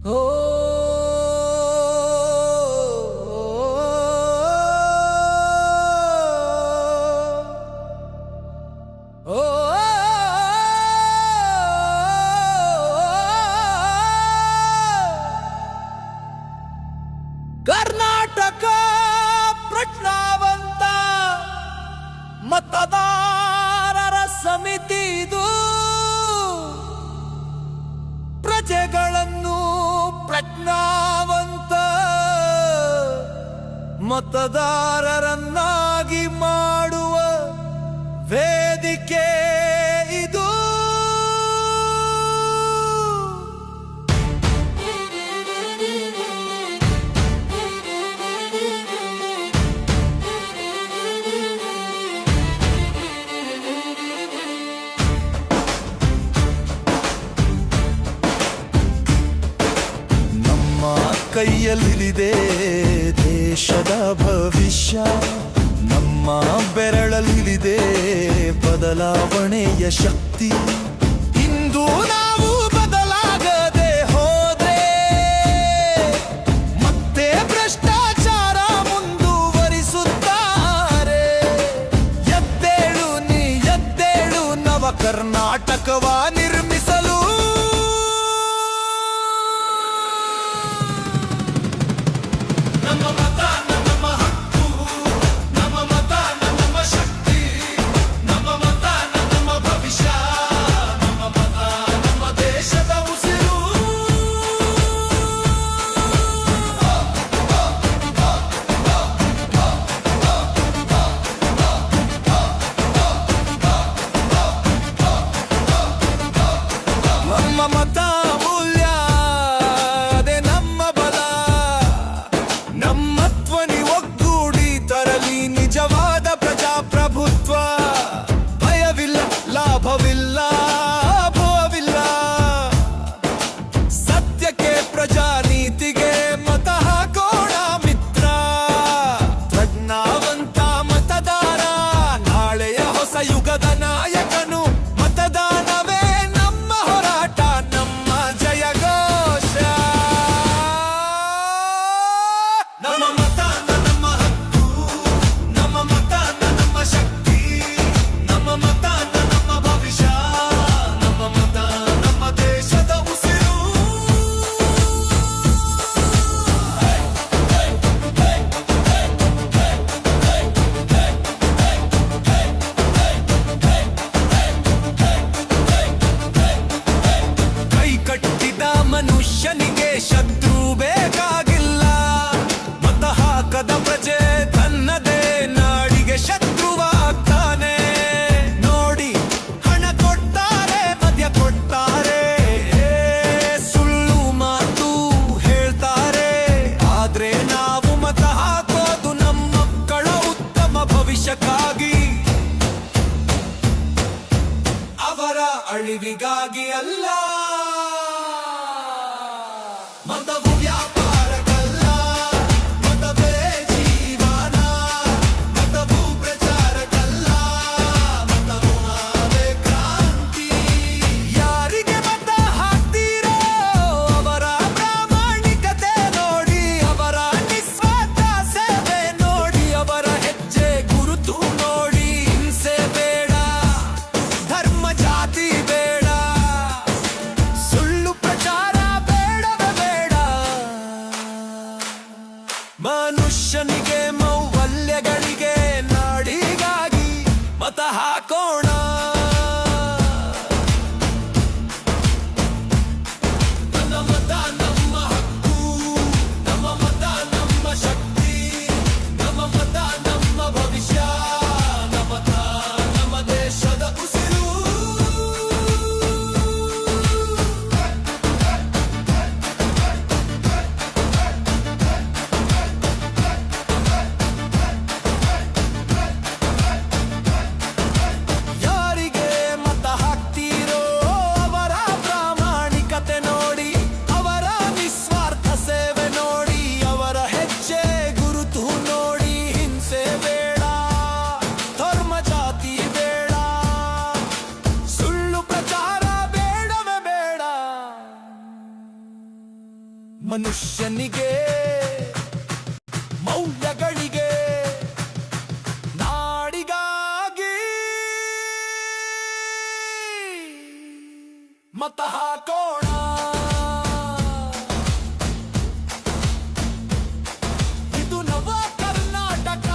ಓ ಕರ್ನಾಟಕ ಪ್ರಜ್ಞಾವಂತ ಮತದಾರರ ಸಮಿತಿದು ಪ್ರಜೆಗಳನ್ನು ಪ್ರಜ್ಞಾವಂತ ಮತದಾರರನ್ನಾಗಿ ಮಾಡುವ ವೇದಿಕೆ ಇದು. ಕೈಯಲ್ಲಿದೆ ದೇಶದ ಭವಿಷ್ಯ, ನಮ್ಮ ಬೆರಳಲ್ಲಿದೆ ಬದಲಾವಣೆಯ ಶಕ್ತಿ. ಇಂದು ನಾವು ಬದಲಾಗದೆ ಹೋದ್ರೆ ಮತ್ತೆ ಭ್ರಷ್ಟಾಚಾರ ಮುಂದುವರಿಸುತ್ತಾರೆ. ಎದ್ದೇಳು ನೀ ಎದ್ದೇಳು, ನವ ಕರ್ನಾಟಕವ ನಿರ್ಮಿಸಲು. ಮತ ಮೂಲ್ಯ ಅದೇ ನಮ್ಮ ಬಲ, ನಮ್ಮತ್ವನಿ ಒಗ್ಗೂಡಿ ತರಲಿ ನಿಜವಾದ ಪ್ರಜಾಪ್ರಭುತ್ವ. ಭಯವಿಲ್ಲ, ಲಾಭವಿಲ್ಲ, ಭೋವಿಲ್ಲ, ಸತ್ಯಕ್ಕೆ ಪ್ರಜಾನೀತಿಗೆ ಮತ ಹಾಕೋಣ ಮಿತ್ರ. ಪ್ರಜ್ಞಾವಂತ ಮತದಾರ ನಾಳೆಯ ಹೊಸ ಯುಗದ ನಾಯಕನು. ಮತದಾನವೇ ಮನುಷ್ಯನಿಗೆ ಶತ್ರು ಬೇಕಾಗಿಲ್ಲ. ಮತ ಹಾಕದ ಪ್ರಜೆ ತನ್ನದೇ ನಾಡಿಗೆ ಶತ್ರುವಾಗ್ತಾನೆ. ನೋಡಿ ಹಣ ಕೊಡ್ತಾರೆ, ಮದ್ಯ ಕೊಡ್ತಾರೆ, ಸುಳ್ಳು ಮಾತು ಹೇಳ್ತಾರೆ. ಆದ್ರೆ ನಾವು ಮತ ಹಾಕೋದು ನಮ್ಮ ಮಕ್ಕಳ ಉತ್ತಮ ಭವಿಷ್ಯಕ್ಕಾಗಿ, ಅವರ ಅಳಿವಿಗಾಗಿ ಅಲ್ಲ. ಮತವು ವ್ಯಾಪಾರಕ್ಕಲ್ಲ, ಮತವೇ ಜೀವನ. ಮತವು ಪ್ರಚಾರಕ್ಕಲ್ಲ, ಮತವು ನಾವೇ ಕ್ರಾಂತಿ. ಯಾರಿಗೆ ಮತ ಹಾಕ್ತೀರೋ ಅವರ ಪ್ರಾಮಾಣಿಕತೆ ನೋಡಿ, ಅವರ ನಿಸ್ವಾರ್ಥ ಸೇವೆ ನೋಡಿ, ಅವರ ಹೆಜ್ಜೆ ಗುರುತು ನೋಡಿ. ಹಿಂಸೆ ಬೇಡ, ಧರ್ಮ ಜಾತಿ ಬೇಡ, ಸುಳ್ಳು ಪ್ರಚಾರ ಬೇಡ, ಮನುಷ್ಯನಿಗೆ ಮೌಲ್ಯಗಳಿಗೆ ನಾಡಿಗಾಗಿ ಮತ ಹಾಕೋಣ. ಇದು ನವ ಕರ್ನಾಟಕ,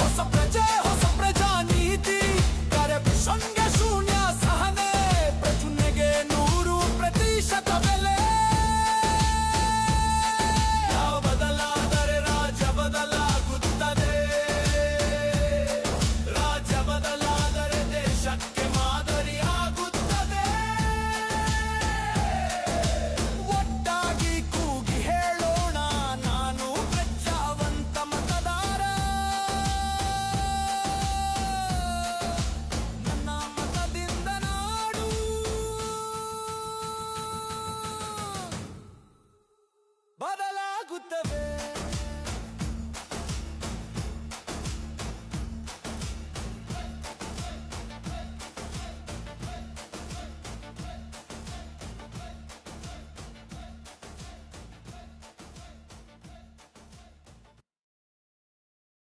ಹೊಸ ಪ್ರಜೆ ಹೊಸ ಪ್ರಜಾನೀತಿ, ಕರಪ್ಷನ್ಗೆ ಶೂನ್ಯ ಸಹನೆ, ಪ್ರಜುನೆಗೆ 100% ಬೆಲೆ. ಯಾವ ಬದಲಾದರೆ ರಾಜ್ಯ ಬದಲಾಗುತ್ತದೆ, ರಾಜ್ಯ ಬದಲಾದರೆ ದೇಶಕ್ಕೆ ಮಾದರಿಯಾಗುತ್ತದೆ. ಒಟ್ಟಾಗಿ ಕೂಗಿ ಹೇಳೋಣ, ನಾನು ಪ್ರಜ್ಞಾವಂತ ಮತದಾರ, ನನ್ನ ಮತದಿಂದ ನಾಡು ಬದಲಾಗುತ್ತವೆ.